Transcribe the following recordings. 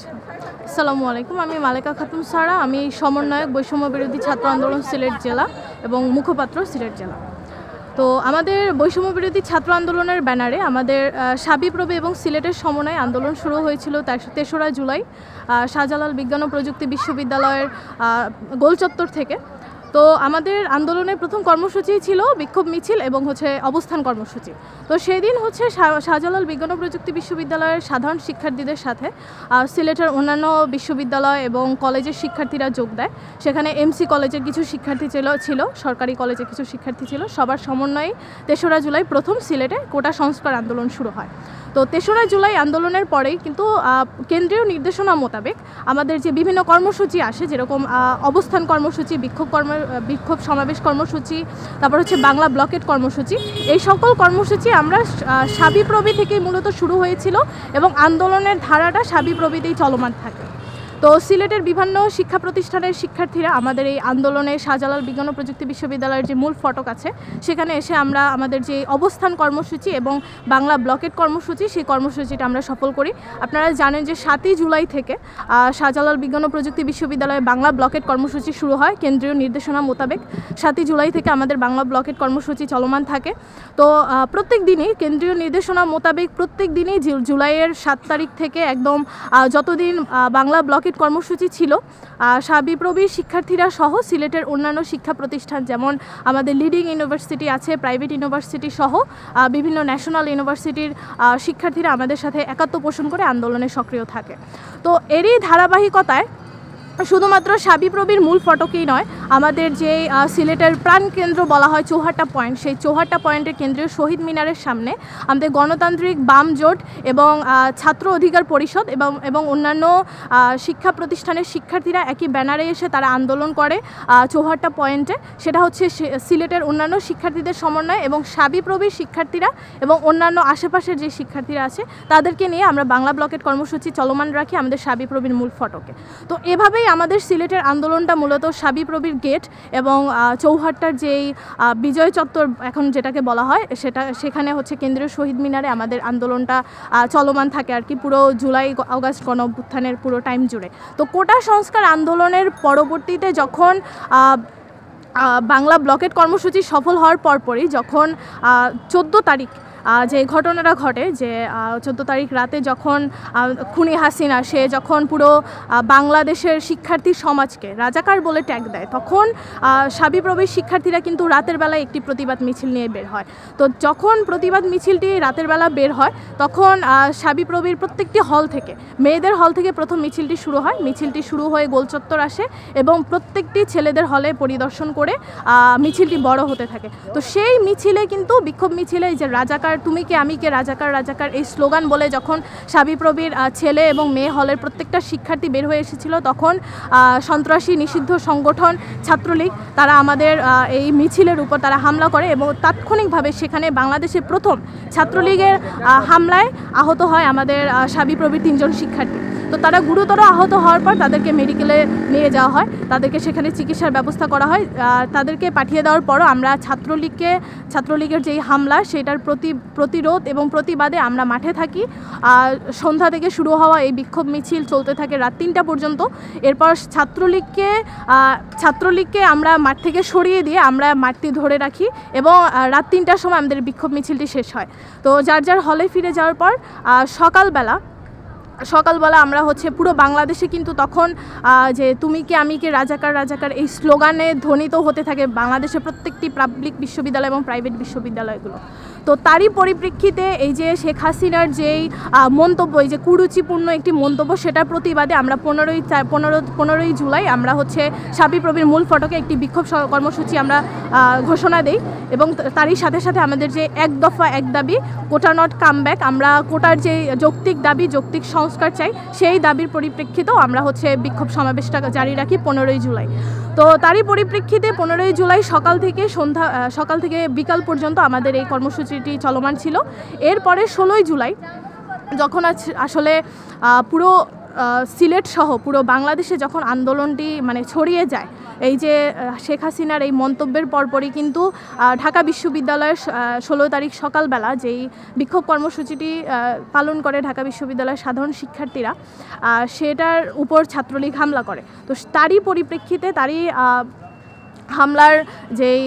আসসালামু আলাইকুম। আমি মালেকা খাতুন সারা। আমি সমন্বয়ক বৈষম্য বিরোধী ছাত্র আন্দোলন সিলেট জেলা এবং মুখপাত্র সিলেট জেলা। তো আমাদের বৈষম্য বিরোধী ছাত্র আন্দোলনের ব্যানারে আমাদের শাবিপ্রবি এবং সিলেটের সমন্বয়ে আন্দোলন শুরু হয়েছিল ৩রা জুলাই শাহজালাল বিজ্ঞান ও প্রযুক্তি বিশ্ববিদ্যালয়ের গোলচত্বর থেকে। তো আমাদের আন্দোলনের প্রথম কর্মসূচি ছিল বিক্ষোভ মিছিল এবং অবস্থান কর্মসূচি। তো সেই দিন শাহজালাল বিজ্ঞান ও প্রযুক্তি বিশ্ববিদ্যালয়ের সাধারণ শিক্ষার্থীদের সাথে সিলেটের অন্যান্য বিশ্ববিদ্যালয় এবং কলেজের শিক্ষার্থীরা যোগ দেয়। সেখানে এমসি কলেজের কিছু শিক্ষার্থী ছিল, সরকারি কলেজের কিছু শিক্ষার্থী ছিল। সবার সমন্বয়ে ৩রা জুলাই প্রথম সিলেটে কোটা সংস্কার আন্দোলন শুরু হয়। তো ৩রা জুলাই আন্দোলনের পরেই কিন্তু কেন্দ্রীয় নির্দেশনা মোতাবেক আমাদের যে বিভিন্ন কর্মসূচি আসে, যেরকম অবস্থান কর্মসূচি, বিক্ষোভ সমাবেশ কর্মসূচি, তারপর বাংলা ব্লকেট কর্মসূচি, এই সকল কর্মসূচি আমরা শাবিপ্রবি থেকেই মূলত শুরু হয়েছিল এবং আন্দোলনের ধারাটা শাবিপ্রবিতেই চলমান থাকে। তো সিলেটের বিভিন্ন শিক্ষা প্রতিষ্ঠানের শিক্ষার্থীরা আমাদের এই আন্দোলনে শাহজালাল বিজ্ঞান ও প্রযুক্তি বিশ্ববিদ্যালয়ের যে মূল ফটক আছে সেখানে এসে আমরা আমাদের যে অবস্থান কর্মসূচি এবং বাংলা ব্লকেট কর্মসূচি, সেই কর্মসূচিটা আমরা সফল করি। আপনারা জানেন যে ৭ই জুলাই থেকে শাহজালাল বিজ্ঞান ও প্রযুক্তি বিশ্ববিদ্যালয়ে বাংলা ব্লকেট কর্মসূচি শুরু হয় কেন্দ্রীয় নির্দেশনা মোতাবেক। ৭ই জুলাই থেকে আমাদের বাংলা ব্লকেট কর্মসূচি চলমান থাকে। তো প্রত্যেক দিনই কেন্দ্রীয় নির্দেশনা মোতাবেক প্রত্যেক দিনই জুলাইয়ের ৭ তারিখ থেকে একদম যতদিন বাংলা ব্লকেট কর্মসূচি ছিল, শাবিপ্রবির শিক্ষার্থীরা সহ সিলেটের অন্যান্য শিক্ষা প্রতিষ্ঠান, যেমন আমাদের লিডিং ইউনিভার্সিটি আছে, প্রাইভেট ইউনিভার্সিটি সহ বিভিন্ন ন্যাশনাল ইউনিভার্সিটির শিক্ষার্থীরা আমাদের সাথে একাত্ম পোষণ করে আন্দোলনে সক্রিয় থাকে। তো এরই ধারাবাহিকতায় শুধুমাত্র শাবিপ্রবির মূল ফটকেই নয়, আমাদের যে সিলেটের প্রাণকেন্দ্র বলা হয় চৌহাট্টা পয়েন্ট, সেই চৌহাট্টা পয়েন্টের কেন্দ্রীয় শহীদ মিনারের সামনে আমাদের গণতান্ত্রিক বাম জোট এবং ছাত্র অধিকার পরিষদ এবং অন্যান্য শিক্ষা প্রতিষ্ঠানের শিক্ষার্থীরা একই ব্যানারে এসে তারা আন্দোলন করে চৌহাট্টা পয়েন্টে। সেটা হচ্ছে সিলেটের অন্যান্য শিক্ষার্থীদের সমন্বয় এবং শাবিপ্রবির শিক্ষার্থীরা এবং অন্যান্য আশেপাশের যে শিক্ষার্থীরা আছে তাদেরকে নিয়ে আমরা বাংলা ব্লকেট কর্মসূচি চলমান রাখি আমাদের শাবিপ্রবির মূল ফটকে। তো এভাবেই আমাদের সিলেটের আন্দোলনটা মূলত শাবিপ্রবির গেট এবং চৌহাট্টার যেই বিজয় চত্বর এখন যেটাকে বলা হয় সেখানে কেন্দ্রীয় শহীদ মিনারে আমাদের আন্দোলনটা চলমান থাকে আর কি, পুরো জুলাই আগস্ট গণ অভ্যুত্থানের পুরো টাইম জুড়ে। তো কোটা সংস্কার আন্দোলনের পরবর্তীতে যখন বাংলা ব্লকেট কর্মসূচি সফল হওয়ার পরপরই যখন 14 তারিখ যে ঘটনাটা ঘটে, যে 14 তারিখ রাতে যখন খুনি হাসিনা সে যখন পুরো বাংলাদেশের শিক্ষার্থী সমাজকে রাজাকার বলে ট্যাগ দেয়, তখন শাবিপ্রবির শিক্ষার্থীরা কিন্তু রাতের বেলায় একটি প্রতিবাদ মিছিল নিয়ে বের হয়। তো যখন প্রতিবাদ মিছিলটি রাতের বেলা বের হয় তখন শাবিপ্রবির প্রত্যেকটি হল থেকে, মেয়েদের হল থেকে প্রথম মিছিলটি শুরু হয়। মিছিলটি শুরু হয়ে গোলচত্বর আসে এবং প্রত্যেকটি ছেলেদের হলে পরিদর্শন করে মিছিলটি বড় হতে থাকে। তো সেই মিছিলে কিন্তু বিক্ষোভ মিছিলে যে রাজাকার তুমি কে আমি কে রাজাকার রাজাকার এই স্লোগান বলে যখন শাবিপ্রবির ছেলে এবং মেয়ে হলের প্রত্যেকটা শিক্ষার্থী বের হয়ে এসেছিল, তখন সন্ত্রাসী নিষিদ্ধ সংগঠন ছাত্রলীগ তারা আমাদের এই মিছিলের উপর তারা হামলা করে এবং তাৎক্ষণিকভাবে সেখানে বাংলাদেশের প্রথম ছাত্রলীগের হামলায় আহত হয় আমাদের শাবিপ্রবির 3 জন শিক্ষার্থী। তো তারা গুরুতর আহত হওয়ার পর তাদেরকে মেডিকেলে নিয়ে যাওয়া হয়, তাদেরকে সেখানে চিকিৎসার ব্যবস্থা করা হয়। তাদেরকে পাঠিয়ে দেওয়ার পরও আমরা ছাত্রলীগের যেই হামলা সেটার প্রতিরোধ এবং প্রতিবাদে আমরা মাঠে থাকি। সন্ধ্যা থেকে শুরু হওয়া এই বিক্ষোভ মিছিল চলতে থাকে রাত 3টা পর্যন্ত। এরপর ছাত্রলীগকে আমরা মাঠ থেকে সরিয়ে দিয়ে আমরা মাঠটি ধরে রাখি এবং রাত 3টার সময় আমাদের বিক্ষোভ মিছিলটি শেষ হয়। তো যার যার হলে ফিরে যাওয়ার পর সকালবেলা আমরা পুরো বাংলাদেশে কিন্তু তখন যে তুমি কে আমি কে রাজাকার রাজাকার এই স্লোগানে ধ্বনিত হতে থাকে বাংলাদেশের প্রত্যেকটি পাবলিক বিশ্ববিদ্যালয় এবং প্রাইভেট বিশ্ববিদ্যালয়গুলো। তো তারই পরিপ্রেক্ষিতে এই যে শেখ হাসিনার যেই মন্তব্য, এই যে কুরুচিপূর্ণ একটি মন্তব্য, সেটার প্রতিবাদে আমরা 15ই জুলাই আমরা শাবিপ্রবির মূল ফটকে একটি বিক্ষোভ কর্মসূচি আমরা ঘোষণা দেই এবং তারই সাথে সাথে আমাদের যে এক দফা এক দাবি, কোটা নট কামব্যাক, আমরা কোটার যে যৌক্তিক দাবি, যৌক্তিক সংস্কার চাই, সেই দাবির পরিপ্রেক্ষিতেও আমরা বিক্ষোভ সমাবেশটা জারি রাখি 15ই জুলাই। তো তারই পরিপ্রেক্ষিতে 15ই জুলাই সকাল থেকে বিকাল পর্যন্ত আমাদের এই কর্মসূচিটি চলমান ছিল। এরপরে 16ই জুলাই যখন আসলে পুরো সিলেট সহ পুরো বাংলাদেশে যখন আন্দোলনটি ছড়িয়ে যায়, এই যে শেখ হাসিনার এই মন্তব্যের পরপরই কিন্তু ঢাকা বিশ্ববিদ্যালয়ের 16 তারিখ সকালবেলা যেই বিক্ষোভ কর্মসূচিটি পালন করে ঢাকা বিশ্ববিদ্যালয়ের সাধারণ শিক্ষার্থীরা, সেটার উপর ছাত্রলীগ হামলা করে। তো তারই পরিপ্রেক্ষিতে হামলার যেই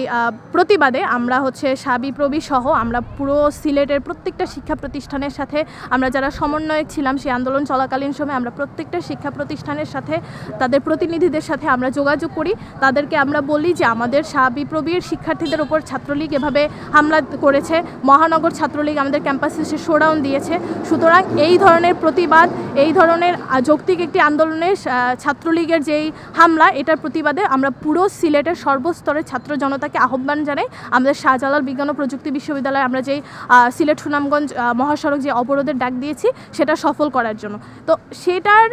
প্রতিবাদে আমরা হচ্ছে শাবিপ্রবি সহ আমরা পুরো সিলেটের প্রত্যেকটা শিক্ষা প্রতিষ্ঠানের সাথে, আমরা যারা সমন্বয়ক ছিলাম সেই আন্দোলন চলাকালীন সময় আমরা প্রত্যেকটা শিক্ষা প্রতিষ্ঠানের সাথে তাদের প্রতিনিধিদের সাথে আমরা যোগাযোগ করি। তাদেরকে আমরা বলি যে আমাদের শাবিপ্রবির শিক্ষার্থীদের উপর ছাত্রলীগ এভাবে হামলা করেছে, মহানগর ছাত্রলীগ আমাদের ক্যাম্পাসে এসে শোডাউন দিয়েছে। সুতরাং এই ধরনের প্রতিবাদ, এই ধরনের যৌক্তিক একটি আন্দোলনের ছাত্রলীগের যেই হামলা, এটার প্রতিবাদে আমরা পুরো সিলেটের সর্বস্তরের ছাত্র জনতাকে আহ্বান জানাই আমাদের শাহজালাল বিজ্ঞান ও প্রযুক্তি বিশ্ববিদ্যালয়ে আমরা যেই সিলেট সুনামগঞ্জ মহাসড়ক যে অবরোধের ডাক দিয়েছি সেটা সফল করার জন্য। তো সেটার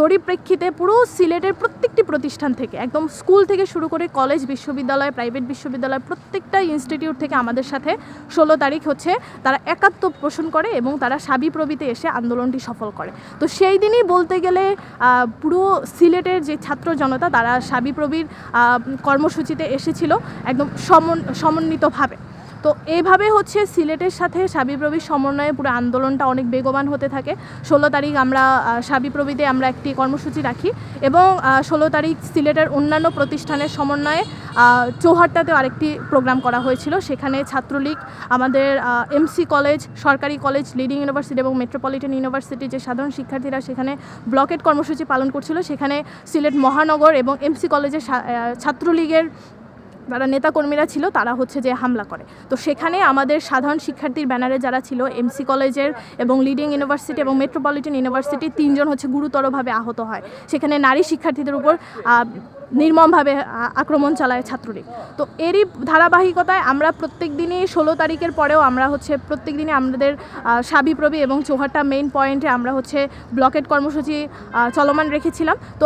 পরিপ্রেক্ষিতে পুরো সিলেটের প্রত্যেকটি প্রতিষ্ঠান থেকে, একদম স্কুল থেকে শুরু করে কলেজ, বিশ্ববিদ্যালয়, প্রাইভেট বিশ্ববিদ্যালয়, প্রত্যেকটা ইনস্টিটিউট থেকে আমাদের সাথে 16 তারিখ হচ্ছে তারা একাত্ম পোষণ করে এবং তারা শাবিপ্রবিতে এসে আন্দোলনটি সফল করে। তো সেই দিনই বলতে গেলে পুরো সিলেটের যে ছাত্র জনতা তারা শাবিপ্রবির কর্মসূচিতে এসেছিল একদম সমন্বিতভাবে। তো এইভাবে হচ্ছে সিলেটের সাথে শাবিপ্রবির সমন্বয়ে পুরো আন্দোলনটা অনেক বেগবান হতে থাকে। 16 তারিখ আমরা শাবিপ্রবিতে আমরা একটি কর্মসূচি রাখি এবং 16 তারিখ সিলেটের অন্যান্য প্রতিষ্ঠানের সমন্বয়ে চৌহাট্টাতেও আরেকটি প্রোগ্রাম করা হয়েছিল। সেখানে ছাত্রলীগ, আমাদের এমসি কলেজ, সরকারি কলেজ, লিডিং ইউনিভার্সিটি এবং মেট্রোপলিটন ইউনিভার্সিটির যে সাধারণ শিক্ষার্থীরা সেখানে ব্লকেট কর্মসূচি পালন করছিল, সেখানে সিলেট মহানগর এবং এমসি কলেজের ছাত্রলীগের যারা নেতাকর্মীরা ছিল তারা হচ্ছে যে হামলা করে। তো সেখানে আমাদের সাধারণ শিক্ষার্থীর ব্যানারে যারা ছিল এমসি কলেজের এবং লিডিং ইউনিভার্সিটি এবং মেট্রোপলিটন ইউনিভার্সিটির 3 জন হচ্ছে গুরুতরভাবে আহত হয়। সেখানে নারী শিক্ষার্থীদের উপর নির্মমভাবে আক্রমণ চালায় ছাত্রলীগ। তো এরই ধারাবাহিকতায় আমরা প্রত্যেক দিনই 16 তারিখের পরেও আমরা হচ্ছে প্রত্যেক দিনই আমাদের শাবিপ্রবি এবং চৌহাট্টা মেইন পয়েন্টে আমরা হচ্ছে ব্লকেট কর্মসূচি চলমান রেখেছিলাম। তো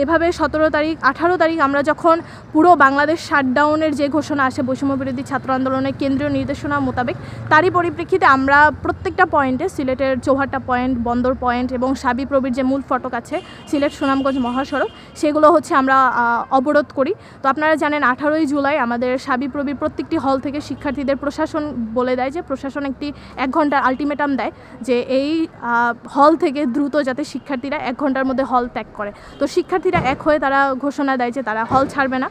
এভাবে 17 তারিখ 18 তারিখ আমরা যখন পুরো বাংলাদেশ শাটডাউনের যে ঘোষণা আসে বৈষম্যবিরোধী ছাত্র আন্দোলনের কেন্দ্রীয় নির্দেশনা মোতাবেক, তারই পরিপ্রেক্ষিতে আমরা প্রত্যেকটা পয়েন্টে, সিলেটের চৌহাট্টা পয়েন্ট, বন্দর পয়েন্ট এবং শাবিপ্রবির যে মূল ফটক আছে সিলেট সুনামগঞ্জ মহাসড়ক, সেগুলো হচ্ছে আমরা অবরোধ করি। তো আপনারা জানেন 18ই জুলাই আমাদের শাবিপ্রবির প্রত্যেকটি হল থেকে শিক্ষার্থীদের প্রশাসন বলে দেয় যে প্রশাসন একটি 1 ঘন্টার আলটিমেটাম দেয় যে এই হল থেকে দ্রুত যাতে শিক্ষার্থীরা 1 ঘন্টার মধ্যে হল ত্যাগ করে। তো শিক্ষার্থীরা এক হয়ে তারা ঘোষণা দেয় যে তারা হল ছাড়বে না।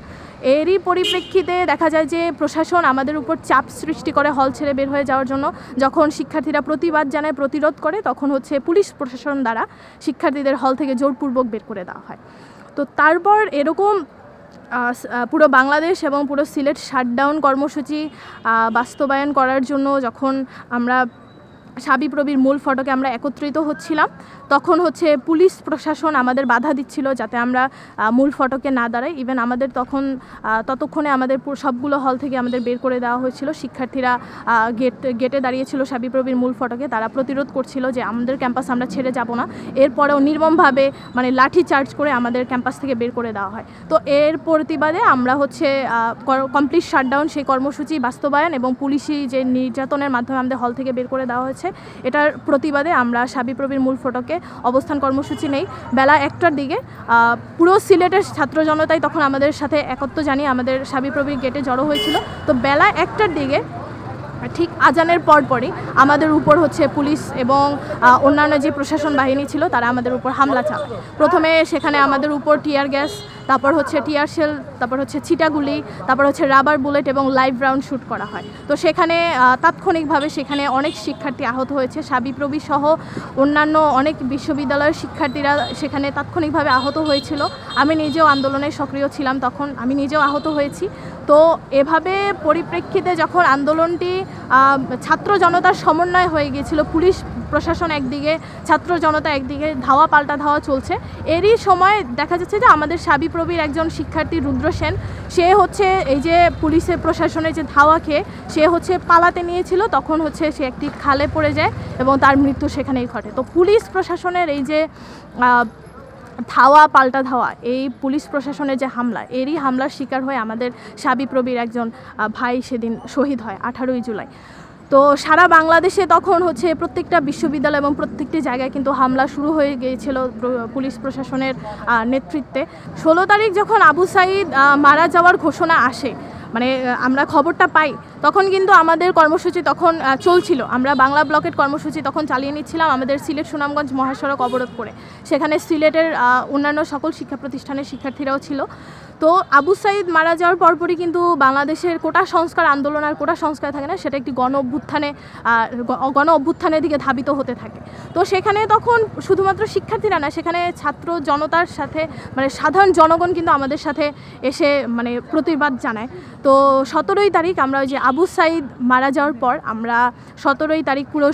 এরই পরিপ্রেক্ষিতে দেখা যায় যে প্রশাসন আমাদের উপর চাপ সৃষ্টি করে হল ছেড়ে বের হয়ে যাওয়ার জন্য। যখন শিক্ষার্থীরা প্রতিবাদ জানায়, প্রতিরোধ করে, তখন হচ্ছে পুলিশ প্রশাসন দ্বারা শিক্ষার্থীদের হল থেকে জোরপূর্বক বের করে দেওয়া হয়। তো তারপর এরকম পুরো বাংলাদেশ এবং পুরো সিলেট শাটডাউন কর্মসূচি বাস্তবায়ন করার জন্য যখন আমরা শাবিপ্রবির মূল ফটকে আমরা একত্রিত হচ্ছিলাম, তখন হচ্ছে পুলিশ প্রশাসন আমাদের বাধা দিচ্ছিল যাতে আমরা মূল ফটকে না দাঁড়াই। ইভেন আমাদের ততক্ষণে আমাদের সবগুলো হল থেকে আমাদের বের করে দেওয়া হয়েছিল। শিক্ষার্থীরা গেটে দাঁড়িয়েছিল শাবিপ্রবির মূল ফটকে, তারা প্রতিরোধ করছিল যে আমাদের ক্যাম্পাস আমরা ছেড়ে যাব না। এরপরেও নির্মমভাবে মানে লাঠি চার্জ করে আমাদের ক্যাম্পাস থেকে বের করে দেওয়া হয়। তো এর প্রতিবাদে আমরা হচ্ছে কমপ্লিট শাটডাউন সেই কর্মসূচি বাস্তবায়ন এবং পুলিশি যে নির্যাতনের মাধ্যমে আমাদের হল থেকে বের করে দেওয়া হয়েছে, এটার প্রতিবাদে আমরা শাবিপ্রবির মূল ফটকে অবস্থান কর্মসূচি নেই। বেলা 1টার দিকে পুরো সিলেটের ছাত্র জনতাই তখন আমাদের সাথে একত্র জানিয়ে আমাদের শাবিপ্রবির গেটে জড়ো হয়েছিল। তো বেলা 1টার দিকে ঠিক আজানের পরপরই আমাদের উপর হচ্ছে পুলিশ এবং অন্যান্য যে প্রশাসন বাহিনী ছিল তারা আমাদের উপর হামলা চালায়। প্রথমে সেখানে আমাদের উপর টিয়ার গ্যাস, তারপর হচ্ছে টিয়ার শেল, তারপর হচ্ছে ছিটাগুলি, তারপর হচ্ছে রাবার বুলেট এবং লাইভ রাউন্ড শ্যুট করা হয়। তো সেখানে তাৎক্ষণিকভাবে সেখানে অনেক শিক্ষার্থী আহত হয়েছে। শাবিপ্রবি সহ অন্যান্য অনেক বিশ্ববিদ্যালয়ের শিক্ষার্থীরা সেখানে তাৎক্ষণিকভাবে আহত হয়েছিল। আমি নিজেও আন্দোলনে সক্রিয় ছিলাম, তখন আমি নিজেও আহত হয়েছি। তো এভাবে পরিপ্রেক্ষিতে যখন আন্দোলনটি ছাত্র জনতার সমন্বয় হয়ে গিয়েছিল, পুলিশ প্রশাসন একদিকে, ছাত্র জনতা একদিকে, ধাওয়া পাল্টা ধাওয়া চলছে। এরই সময় দেখা যাচ্ছে যে আমাদের শাবিপ্রবির একজন শিক্ষার্থী রুদ্র সেন, সে হচ্ছে এই যে পুলিশের প্রশাসনের যে ধাওয়া খেয়ে সে হচ্ছে পালাতে নিয়েছিল, তখন হচ্ছে সে একটি খালে পড়ে যায় এবং তার মৃত্যু সেখানেই ঘটে। তো পুলিশ প্রশাসনের এই যে ধাওয়া পাল্টা ধাওয়া, এই পুলিশ প্রশাসনের যে হামলা, এরই হামলার শিকার হয়ে আমাদের শাবিপ্রবির একজন ভাই সেদিন শহীদ হয় 18ই জুলাই। তো সারা বাংলাদেশে তখন হচ্ছে প্রত্যেকটা বিশ্ববিদ্যালয় এবং প্রত্যেকটি জায়গায় কিন্তু হামলা শুরু হয়ে গিয়েছিল পুলিশ প্রশাসনের নেতৃত্বে। 16 তারিখ যখন আবু সাঈদ মারা যাওয়ার ঘোষণা আসে, মানে আমরা খবরটা পাই, তখন কিন্তু আমাদের কর্মসূচি তখন চলছিল। আমরা বাংলা ব্লকের কর্মসূচি তখন চালিয়ে নিচ্ছিলাম আমাদের সিলেট সুনামগঞ্জ মহাসড়ক অবরোধ করে। সেখানে সিলেটের অন্যান্য সকল শিক্ষা প্রতিষ্ঠানের শিক্ষার্থীরাও ছিল। তো আবু সাঈদ মারা যাওয়ার পরপরই কিন্তু বাংলাদেশের কোটা সংস্কার আন্দোলন আর কোটা সংস্কার থাকে না, সেটা একটি গণ অভ্যুত্থানের দিকে ধাবিত হতে থাকে। তো সেখানে তখন শুধুমাত্র শিক্ষার্থীরা না, সেখানে ছাত্র জনতার সাথে মানে সাধারণ জনগণ কিন্তু আমাদের সাথে এসে মানে প্রতিবাদ জানায়। তো 17ই তারিখ আমরা ওই যে আবু সাঈদ মারা যাওয়ার পর আমরা 17ই তারিখ পুরো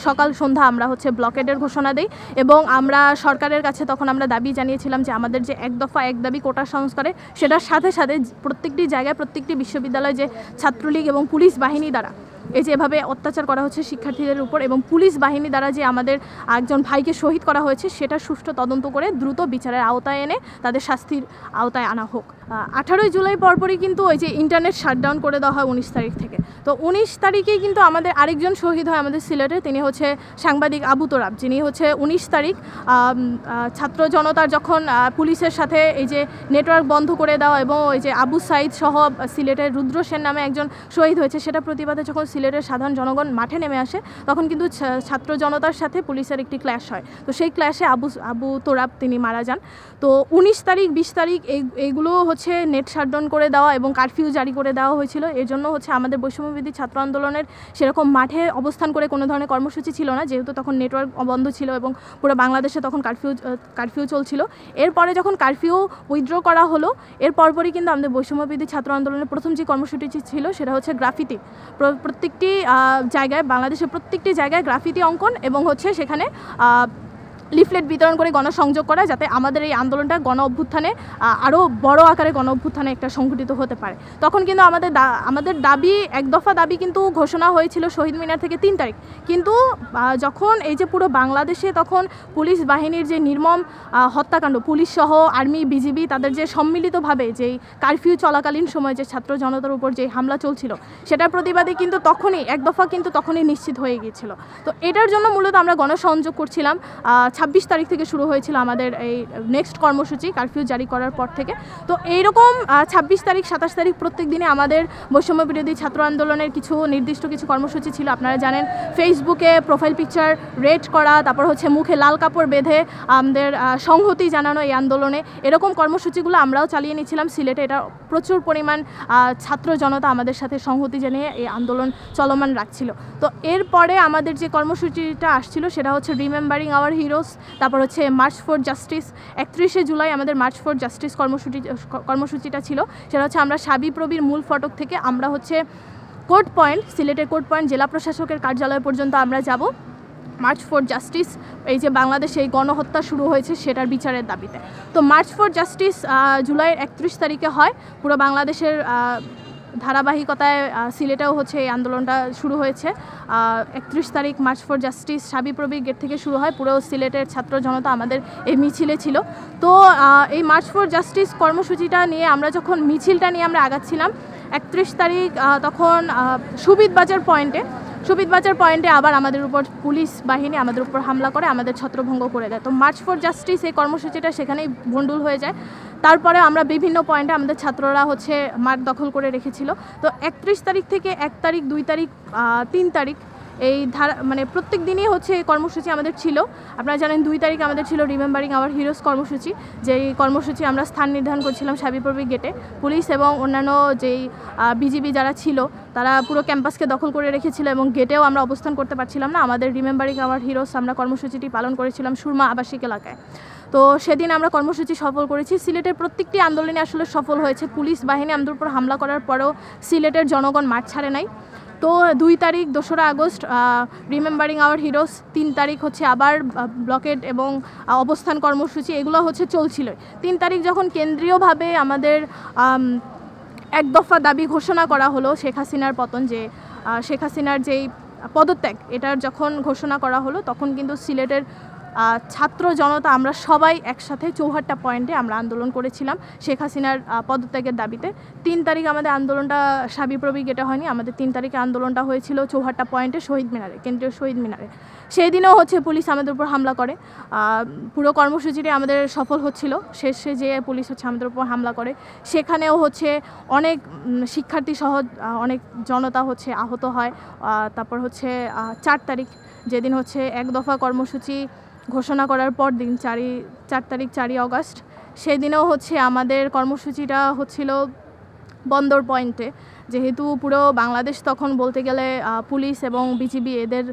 সকাল সন্ধ্যা আমরা হচ্ছে ব্লকেডের ঘোষণা দিই এবং আমরা সরকারের কাছে তখন আমরা দাবি জানিয়েছিলাম যে আমাদের যে এক দফা এক দাবি কোটা সংস্কারে, সেটার সাথে সাথে প্রত্যেকটি জায়গায় প্রত্যেকটি বিশ্ববিদ্যালয়ে যে ছাত্রলীগ এবং পুলিশ বাহিনী দ্বারা এই যে এভাবে অত্যাচার করা হচ্ছে শিক্ষার্থীদের উপর এবং পুলিশ বাহিনী দ্বারা যে আমাদের একজন ভাইকে শহীদ করা হয়েছে, সেটা সুষ্ঠু তদন্ত করে দ্রুত বিচারের আওতায় এনে তাদের শাস্তির আওতায় আনা হোক। 18ই জুলাই পরপরই কিন্তু ওই যে ইন্টারনেট শাটডাউন করে দেওয়া হয় 19 তারিখ থেকে। তো 19 তারিখেই কিন্তু আমাদের আরেকজন শহীদ হয় আমাদের সিলেটে, তিনি হচ্ছে সাংবাদিক আবু তোরাব, যিনি হচ্ছে 19 তারিখ ছাত্র জনতার যখন পুলিশের সাথে এই যে নেটওয়ার্ক বন্ধ করে দেওয়া এবং ওই যে আবু সাঈদ সহ সিলেটের রুদ্র সেন নামে একজন শহীদ হয়েছে, সেটা প্রতিবাদে যখন সিলেটের সাধারণ জনগণ মাঠে নেমে আসে, তখন কিন্তু ছাত্র জনতার সাথে পুলিশের একটি ক্ল্যাশ হয়। তো সেই ক্ল্যাশে আবু তোরাব তিনি মারা যান। তো 19 তারিখ 20 তারিখ এইগুলো হচ্ছে নেট শাটডাউন করে দেওয়া এবং কারফিউ জারি করে দেওয়া হয়েছিল। এর জন্য হচ্ছে আমাদের বৈষম্যবিরোধী ছাত্র আন্দোলনের সেরকম মাঠে অবস্থান করে কোনো ধরনের কর্মসূচি ছিল না, যেহেতু তখন নেটওয়ার্ক বন্ধ ছিল এবং পুরো বাংলাদেশে তখন কারফিউ চলছিল। এরপরে যখন কারফিউ উইথড্র করা হলো, এর পরপরই কিন্তু আমাদের বৈষম্যবিরোধী ছাত্র আন্দোলনের প্রথম যে কর্মসূচি ছিল সেটা হচ্ছে গ্রাফিতি। প্রত্যেকটি জায়গায়, বাংলাদেশের প্রত্যেকটি জায়গায় গ্রাফিতি অঙ্কন এবং হচ্ছে সেখানে লিফলেট বিতরণ করে গণসংযোগ করা, যাতে আমাদের এই আন্দোলনটা গণ অভ্যুত্থানে আরও বড় আকারে গণ অভ্যুত্থানে একটা সংঘটিত হতে পারে। তখন কিন্তু আমাদের দাবি, এক দফা দাবি কিন্তু ঘোষণা হয়েছিল শহীদ মিনার থেকে 3 তারিখ। কিন্তু যখন এই যে পুরো বাংলাদেশে তখন পুলিশ বাহিনীর যে নির্মম হত্যাকাণ্ড, পুলিশ সহ আর্মি বিজিবি তাদের যে সম্মিলিতভাবে যেই কারফিউ চলাকালীন সময় যে ছাত্র জনতার উপর যে হামলা চলছিল, সেটার প্রতিবাদে কিন্তু তখনই এক দফা কিন্তু তখনই নিশ্চিত হয়ে গিয়েছিল। তো এটার জন্য মূলত আমরা গণসংযোগ করছিলাম। 26 তারিখ থেকে শুরু হয়েছিল আমাদের এই নেক্সট কর্মসূচি কারফিউ জারি করার পর থেকে। তো এইরকম 26 তারিখ 27 তারিখ প্রত্যেক দিনে আমাদের বৈষম্য বিরোধী ছাত্র আন্দোলনের নির্দিষ্ট কিছু কর্মসূচি ছিল। আপনারা জানেন, ফেসবুকে প্রোফাইল পিকচার রেড করা, তারপর হচ্ছে মুখে লাল কাপড় বেঁধে আমাদের সংহতি জানানো এই আন্দোলনে, এরকম কর্মসূচিগুলো আমরাও চালিয়ে নিচ্ছিলাম সিলেটে। এটা প্রচুর পরিমাণ ছাত্র জনতা আমাদের সাথে সংহতি জানিয়ে এই আন্দোলন চলমান রাখছিল। তো এরপরে আমাদের যে কর্মসূচিটা আসছিল সেটা হচ্ছে রিমেম্বারিং আওয়ার হিরোজ, তারপর হচ্ছে মার্চ ফর জাস্টিস। 31শে জুলাই আমাদের মার্চ ফর জাস্টিস কর্মসূচিটা ছিল। সেটা হচ্ছে আমরা শাবিপ্রবির মূল ফটক থেকে আমরা হচ্ছে কোর্ট পয়েন্ট, সিলেটের কোর্ট পয়েন্ট জেলা প্রশাসকের কার্যালয় পর্যন্ত আমরা যাব মার্চ ফর জাস্টিস, এই যে বাংলাদেশে এই গণহত্যা শুরু হয়েছে সেটার বিচারের দাবিতে। তো মার্চ ফর জাস্টিস জুলাইয়ের 31 তারিখে হয়। পুরো বাংলাদেশের ধারাবাহিকতায় সিলেটেও হচ্ছে এই আন্দোলনটা শুরু হয়েছে। 31 তারিখ মার্চ ফর জাস্টিস শাবিপ্রবির গেট থেকে শুরু হয়। পুরো সিলেটের ছাত্র জনতা আমাদের এই মিছিলে ছিল। তো এই মার্চ ফর জাস্টিস কর্মসূচিটা নিয়ে আমরা যখন মিছিলটা নিয়ে আমরা আগাচ্ছিলাম, 31 তারিখ তখন সুবিদ বাজার পয়েন্টে আবার আমাদের উপর পুলিশ বাহিনী আমাদের উপর হামলা করে, আমাদের ছত্রভঙ্গ করে দেয়। তো মার্চ ফর জাস্টিস এই কর্মসূচিটা সেখানেই ভণ্ডুল হয়ে যায়। তারপরে আমরা বিভিন্ন পয়েন্টে আমাদের ছাত্ররা হচ্ছে মাঠ দখল করে রেখেছিল। তো 31 তারিখ থেকে 1 তারিখ 2 তারিখ 3 তারিখ এই মানে প্রত্যেক দিনই হচ্ছে এই কর্মসূচি আমাদের ছিল। আপনারা জানেন 2 তারিখ আমাদের ছিল রিমেম্বারিং আওয়ার হিরোজ কর্মসূচি, যেই কর্মসূচি আমরা স্থান নির্ধারণ করছিলাম শাবিপ্রবি গেটে। পুলিশ এবং অন্যান্য যেই বিজিবি যারা ছিল তারা পুরো ক্যাম্পাসকে দখল করে রেখেছিল এবং গেটেও আমরা অবস্থান করতে পারছিলাম না। আমাদের রিমেম্বারিং আওয়ার হিরোজ আমরা কর্মসূচিটি পালন করেছিলাম সুরমা আবাসিক এলাকায়। তো সেদিন আমরা কর্মসূচি সফল করেছি। সিলেটের প্রত্যেকটি আন্দোলনে আসলে সফল হয়েছে। পুলিশ বাহিনী আমাদের উপর হামলা করার পরেও সিলেটের জনগণ মাঠ ছাড়ে নাই। তো 2 তারিখ 2রা আগস্ট রিমেম্বারিং আওয়ার হিরোজ, 3 তারিখ হচ্ছে আবার ব্লকেড এবং অবস্থান কর্মসূচি, এগুলো হচ্ছে চলছিল। 3 তারিখ যখন কেন্দ্রীয়ভাবে আমাদের এক দফা দাবি ঘোষণা করা হলো, শেখ হাসিনার পতন, যে শেখ হাসিনার যেই পদত্যাগ এটার যখন ঘোষণা করা হলো, তখন কিন্তু সিলেটের ছাত্র জনতা আমরা সবাই একসাথে চৌহাট্টা পয়েন্টে আমরা আন্দোলন করেছিলাম শেখ হাসিনার পদত্যাগের দাবিতে। 3 তারিখ আমাদের আন্দোলনটা সাবিপ্রবি গেটে হয়নি, আমাদের 3 তারিখে আন্দোলনটা হয়েছিল চৌহাট্টা পয়েন্টে শহীদ মিনারে, কেন্দ্রীয় শহীদ মিনারে। সেই দিনেও হচ্ছে পুলিশ আমাদের উপর হামলা করে। পুরো কর্মসূচিটি আমাদের সফল হচ্ছিল, শেষে যে পুলিশ হচ্ছে আমাদের উপর হামলা করে। সেখানেও হচ্ছে অনেক শিক্ষার্থী সহ অনেক জনতা হচ্ছে আহত হয়। তারপর হচ্ছে 4 তারিখ যেদিন হচ্ছে এক দফা কর্মসূচি ঘোষণা করার পর দিন 4 তারিখ 4ই আগস্ট, সেই দিনেও হচ্ছে আমাদের কর্মসূচিটা হচ্ছিল বন্দর পয়েন্টে। যেহেতু পুরো বাংলাদেশ তখন বলতে গেলে পুলিশ এবং বিজিবি এদের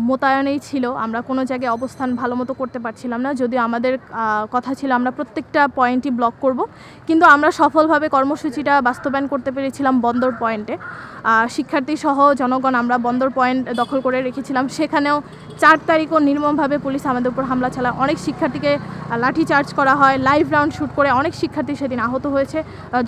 মোতায়েনেই ছিল, আমরা কোনো জায়গায় অবস্থান ভালো মতো করতে পারছিলাম না। যদিও আমাদের কথা ছিল আমরা প্রত্যেকটা পয়েন্টই ব্লক করব, কিন্তু আমরা সফলভাবে কর্মসূচিটা বাস্তবায়ন করতে পেরেছিলাম বন্দর পয়েন্টে। শিক্ষার্থী সহ জনগণ আমরা বন্দর পয়েন্ট দখল করে রেখেছিলাম। সেখানেও 4 তারিখও নির্মমভাবে পুলিশ আমাদের উপর হামলা চালায়, অনেক শিক্ষার্থীকে লাঠি চার্জ করা হয়, লাইভ রাউন্ড শ্যুট করে অনেক শিক্ষার্থী সেদিন আহত হয়েছে।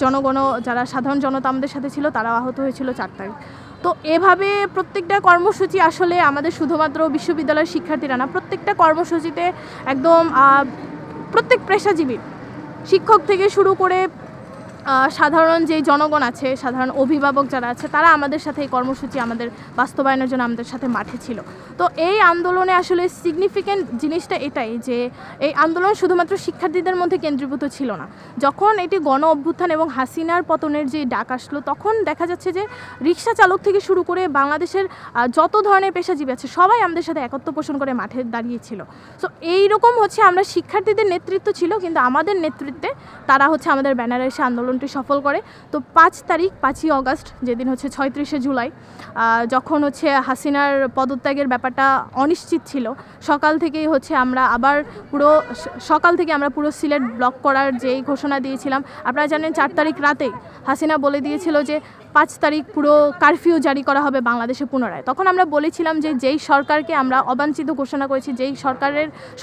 জনগণও যারা সাধারণ জনতা আমাদের সাথে ছিল তারাও আহত হয়েছিল 4 তারিখ। তো এভাবে প্রত্যেকটা কর্মসূচি আসলে আমাদের শুধুমাত্র বিশ্ববিদ্যালয়ের শিক্ষার্থীরা না, প্রত্যেকটা কর্মসূচিতে একদম প্রত্যেক পেশাজীবী শিক্ষক থেকে শুরু করে সাধারণ যে জনগণ আছে, সাধারণ অভিভাবক যারা আছে, তারা আমাদের সাথে এই কর্মসূচি আমাদের বাস্তবায়নের জন্য আমাদের সাথে মাঠে ছিল। তো এই আন্দোলনে আসলে সিগনিফিক্যান্ট জিনিসটা এটাই যে এই আন্দোলন শুধুমাত্র শিক্ষার্থীদের মধ্যে কেন্দ্রীভূত ছিল না। যখন এটি গণ অভ্যুত্থান এবং হাসিনার পতনের যে ডাক আসলো, তখন দেখা যাচ্ছে যে রিক্সা চালক থেকে শুরু করে বাংলাদেশের যত ধরনের পেশাজীবী আছে সবাই আমাদের সাথে একত্র পোষণ করে মাঠে দাঁড়িয়েছিল। সো এইরকম হচ্ছে আমরা শিক্ষার্থীদের নেতৃত্ব ছিল, কিন্তু আমাদের নেতৃত্বে তারা হচ্ছে আমাদের ব্যানারে এসে আন্দোলনটি সফল করে। তো 5 তারিখ 5ই আগস্ট যেদিন হচ্ছে 36শে জুলাই, যখন হচ্ছে হাসিনার পদত্যাগের ব্যাপারটা অনিশ্চিত ছিল, সকাল থেকেই হচ্ছে আমরা আবার পুরো সিলেট ব্লক করার যেই ঘোষণা দিয়েছিলাম। আপনারা জানেন 4 তারিখ রাতেই হাসিনা বলে দিয়েছিল যে 5 তারিখ পুরো কারফিউ জারি করা হবে বাংলাদেশে পুনরায়। তখন আমরা বলেছিলাম যে যেই সরকারকে আমরা অবাঞ্ছিত ঘোষণা করেছি, যেই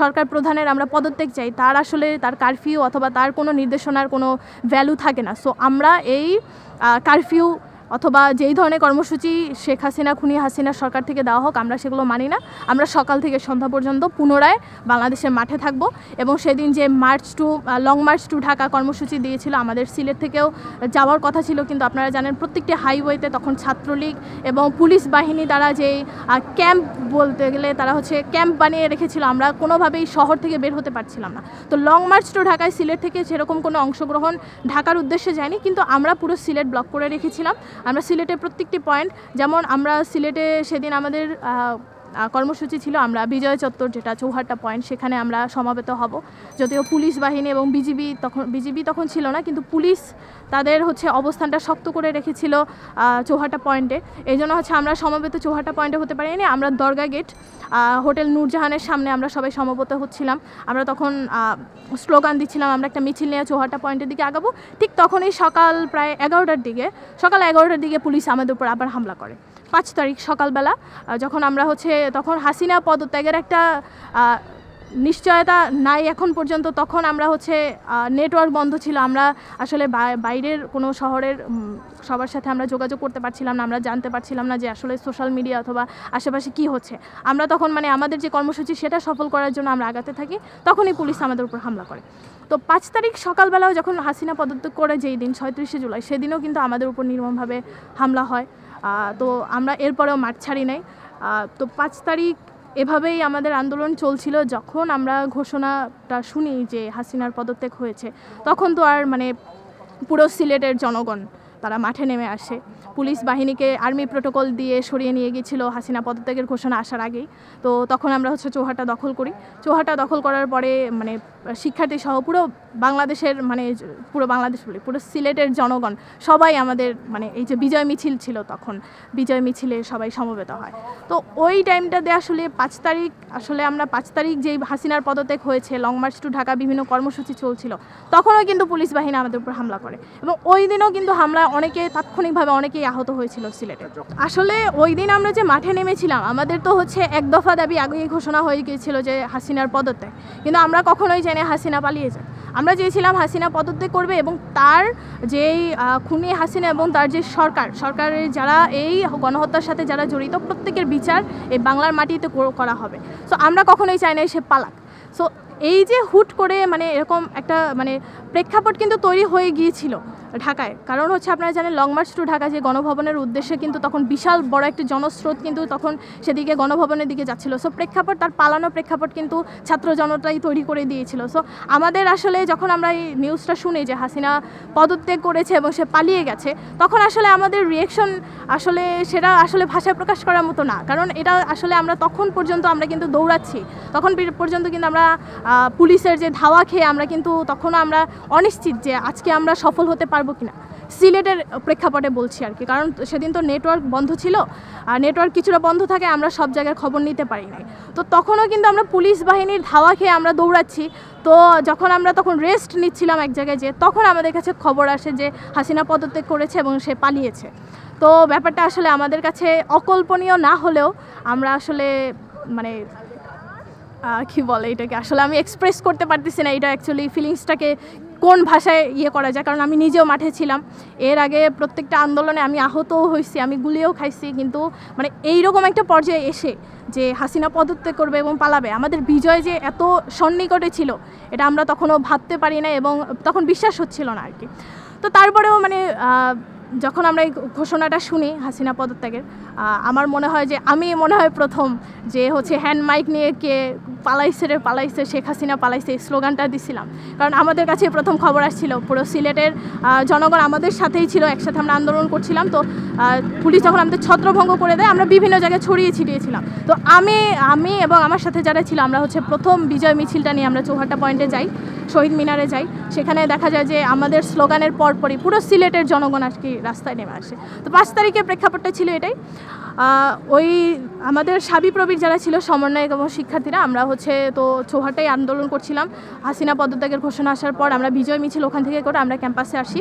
সরকার প্রধানের আমরা পদত্যাগ চাই, তার আসলে তার কারফিউ অথবা তার কোনো নির্দেশনার কোনো ভ্যালু থাকে না। সো আমরা এই কারফিউ অথবা যেই ধরনের কর্মসূচি শেখ হাসিনা খুনি হাসিনার সরকার থেকে দেওয়া হোক, আমরা সেগুলো মানি না। আমরা সকাল থেকে সন্ধ্যা পর্যন্ত পুনরায় বাংলাদেশের মাঠে থাকব। এবং সেদিন যে লং মার্চ টু ঢাকা কর্মসূচি দিয়েছিল, আমাদের সিলেট থেকেও যাওয়ার কথা ছিল, কিন্তু আপনারা জানেন প্রত্যেকটি হাইওয়েতে তখন ছাত্রলীগ এবং পুলিশ বাহিনী দ্বারা যেই ক্যাম্প, বলতে গেলে তারা হচ্ছে ক্যাম্প বানিয়ে রেখেছিল, আমরা কোনোভাবেই শহর থেকে বের হতে পারছিলাম না। তো লং মার্চ টু ঢাকায় সিলেট থেকে সেরকম কোনো অংশগ্রহণ ঢাকার উদ্দেশ্যে যায়নি, কিন্তু আমরা পুরো সিলেট ব্লক করে রেখেছিলাম। আমরা সিলেটের প্রত্যেকটি পয়েন্ট, যেমন আমরা সিলেটে সেদিন আমাদের কর্মসূচি ছিল আমরা বিজয় চত্বর, যেটা চৌহাট্টা পয়েন্ট, সেখানে আমরা সমাবেত হব। যদিও পুলিশ বাহিনী এবং বিজিবি তখন ছিল না, কিন্তু পুলিশ তাদের হচ্ছে অবস্থানটা শক্ত করে রেখেছিল চৌহাট্টা পয়েন্টে। এই জন্য হচ্ছে আমরা সমবেত চৌহাট্টা পয়েন্টে হতে পারিনি। আমরা দরগা গেট, হোটেল নূরজাহানের সামনে আমরা সবাই সমবেত হচ্ছিলাম। আমরা তখন স্লোগান দিচ্ছিলাম আমরা একটা মিছিল নিয়ে চৌহাট্টা পয়েন্টের দিকে আগাবো। ঠিক তখনই সকাল 11টার দিকে পুলিশ আমাদের উপর আবার হামলা করে। 5 তারিখ সকালবেলা যখন আমরা হচ্ছে, তখন হাসিনা পদত্যাগের একটা নিশ্চয়তা নাই এখন পর্যন্ত, তখন আমরা হচ্ছে নেটওয়ার্ক বন্ধ ছিল, আমরা আসলে বাইরের কোনো শহরের সবার সাথে আমরা যোগাযোগ করতে পারছিলাম না, আমরা জানতে পারছিলাম না যে আসলে সোশ্যাল মিডিয়া অথবা আশেপাশে কি হচ্ছে। আমরা তখন আমাদের যে কর্মসূচি সেটা সফল করার জন্য আমরা আগাতে থাকি, তখনই পুলিশ আমাদের উপর হামলা করে। তো 5 তারিখ সকালবেলাও যখন হাসিনা পদত্যাগ করে যেই দিন 36শে জুলাই, সেদিনও কিন্তু আমাদের উপর নির্মমভাবে হামলা হয়। তো আমরা এরপরেও মাঠ ছাড়ি নাই। তো 5 তারিখ এভাবেই আমাদের আন্দোলন চলছিল। যখন আমরা ঘোষণাটা শুনি যে হাসিনার পদত্যাগ হয়েছে, তখন তো আর পুরো সিলেটের জনগণ তারা মাঠে নেমে আসে। পুলিশ বাহিনীকে আর্মি প্রোটোকল দিয়ে সরিয়ে নিয়ে গিয়েছিল হাসিনা পদত্যাগের ঘোষণা আসার আগেই। তো তখন আমরা হচ্ছে চৌহাট্টা দখল করি। চৌহাট্টা দখল করার পরে শিক্ষার্থী সহ পুরো বাংলাদেশের পুরো বাংলাদেশ বলি পুরো সিলেটের জনগণ সবাই আমাদের এই যে বিজয় মিছিল ছিল, তখন বিজয় মিছিলে সবাই সমবেত হয়। তো ওই টাইমটাতে আসলে 5 তারিখ আমরা 5 তারিখ যেই হাসিনার পদত্যাগ হয়েছে, লং মার্চ টু ঢাকা বিভিন্ন কর্মসূচি চলছিল, তখনও কিন্তু পুলিশ বাহিনী আমাদের উপর হামলা করে। এবং ওই দিনও কিন্তু হামলায় তাৎক্ষণিকভাবে অনেকেই আহত হয়েছিল সিলেটে। আসলে ওই দিন আমরা যে মাঠে নেমেছিলাম, আমাদের তো হচ্ছে এক দফা দাবি আগেই ঘোষণা হয়ে গিয়েছিল যে হাসিনার পদত্যাগ, কিন্তু আমরা কখনোই জানি হাসিনা পালিয়ে যায়। আমরা চেয়েছিলাম হাসিনা পদত্যাগ করবে এবং তার যেই খুনি হাসিনা এবং তার যে সরকারের যারা এই গণহত্যার সাথে যারা জড়িত প্রত্যেকের বিচার এই বাংলার মাটিতে করা হবে। সো আমরা কখনোই চাই না সে পালাক। সো এই যে হুট করে মানে এরকম একটা মানে প্রেক্ষাপট কিন্তু তৈরি হয়ে গিয়েছিল ঢাকায়, কারণ হচ্ছে আপনারা জানেন লং মার্চ টু ঢাকা যে গণভবনের উদ্দেশ্যে কিন্তু তখন বিশাল বড় একটা জনস্রোত কিন্তু তখন সেদিকে গণভবনের দিকে যাচ্ছিল। সো প্রেক্ষাপট তার পালানো প্রেক্ষাপট কিন্তু ছাত্র জনতাই তৈরি করে দিয়েছিল। সো আমাদের আসলে যখন আমরা এই নিউজটা শুনি যে হাসিনা পদত্যাগ করেছে এবং সে পালিয়ে গেছে, তখন আসলে আমাদের রিয়েকশন আসলে সেটা আসলে ভাষায় প্রকাশ করার মতো না, কারণ এটা আসলে আমরা তখন পর্যন্ত আমরা কিন্তু দৌড়াচ্ছি, তখন পর্যন্ত কিন্তু আমরা পুলিশের যে ধাওয়া খেয়ে আমরা কিন্তু তখনও আমরা অনিশ্চিত যে আজকে আমরা সফল হতে পারবো কিনা। সিলেটের প্রেক্ষাপটে বলছি আর কি, কারণ সেদিন তো নেটওয়ার্ক বন্ধ ছিল, আর নেটওয়ার্ক কিছুটা বন্ধ থাকে, আমরা সব জায়গার খবর নিতে পারি নাই। তো তখনও কিন্তু আমরা পুলিশ বাহিনীর ধাওয়া খেয়ে আমরা দৌড়াচ্ছি। তো যখন আমরা তখন রেস্ট নিচ্ছিলাম এক জায়গায়, যে তখন আমাদের কাছে খবর আসে যে হাসিনা পদত্যাগ করেছে এবং সে পালিয়েছে। তো ব্যাপারটা আসলে আমাদের কাছে অকল্পনীয় না হলেও আমরা আসলে মানে কি বলে এটাকে আসলে আমি এক্সপ্রেস করতে পারতেছি না, এটা অ্যাকচুয়ালি ফিলিংসটাকে কোন ভাষায় করা যায়, কারণ আমি নিজেও মাঠে ছিলাম। এর আগে প্রত্যেকটা আন্দোলনে আমি আহতও হয়েছি, আমি গুলিও খাইছি, কিন্তু মানে এইরকম একটা পর্যায়ে এসে যে হাসিনা পদত্যাগ করবে এবং পালাবে, আমাদের বিজয় যে এত সন্নিকটে ছিল এটা আমরা তখনও ভাবতে পারি না এবং তখন বিশ্বাস হচ্ছিল না আর কি। তো তারপরেও মানে যখন আমরা এই ঘোষণাটা শুনি হাসিনা পদত্যাগের, আমার মনে হয় যে আমি মনে হয় প্রথম যে হচ্ছে হ্যান্ড মাইক নিয়ে কে পালাইছে শেখ হাসিনা পালাইছে এই স্লোগানটা দিছিলাম, কারণ আমাদের কাছে প্রথম খবর আসছিল, পুরো সিলেটের জনগণ আমাদের সাথেই ছিল, একসাথে আমরা আন্দোলন করছিলাম। তো পুলিশ যখন আমাদের ছত্রভঙ্গ করে দেয় আমরা বিভিন্ন জায়গায় ছড়িয়ে ছিটিয়েছিলাম। তো আমি এবং আমার সাথে যারা ছিল আমরা হচ্ছে প্রথম বিজয় মিছিলটা নিয়ে আমরা চৌহাট্টা পয়েন্টে যাই, শহীদ মিনারে যাই। সেখানে দেখা যায় যে আমাদের স্লোগানের পরপরই পুরো সিলেটের জনগণ আর কি রাস্তায় নেমে আসে। তো 5 তারিখের প্রেক্ষাপটটা ছিল এটাই। ওই আমাদের সাবিপ্রবির যারা ছিল সমন্বয়ক এবং শিক্ষার্থীরা, আমরা হচ্ছে তো চৌহাট্টায় আন্দোলন করছিলাম। হাসিনা পদত্যাগের ঘোষণা আসার পর আমরা বিজয় মিছিল ওখান থেকে করে আমরা ক্যাম্পাসে আসি।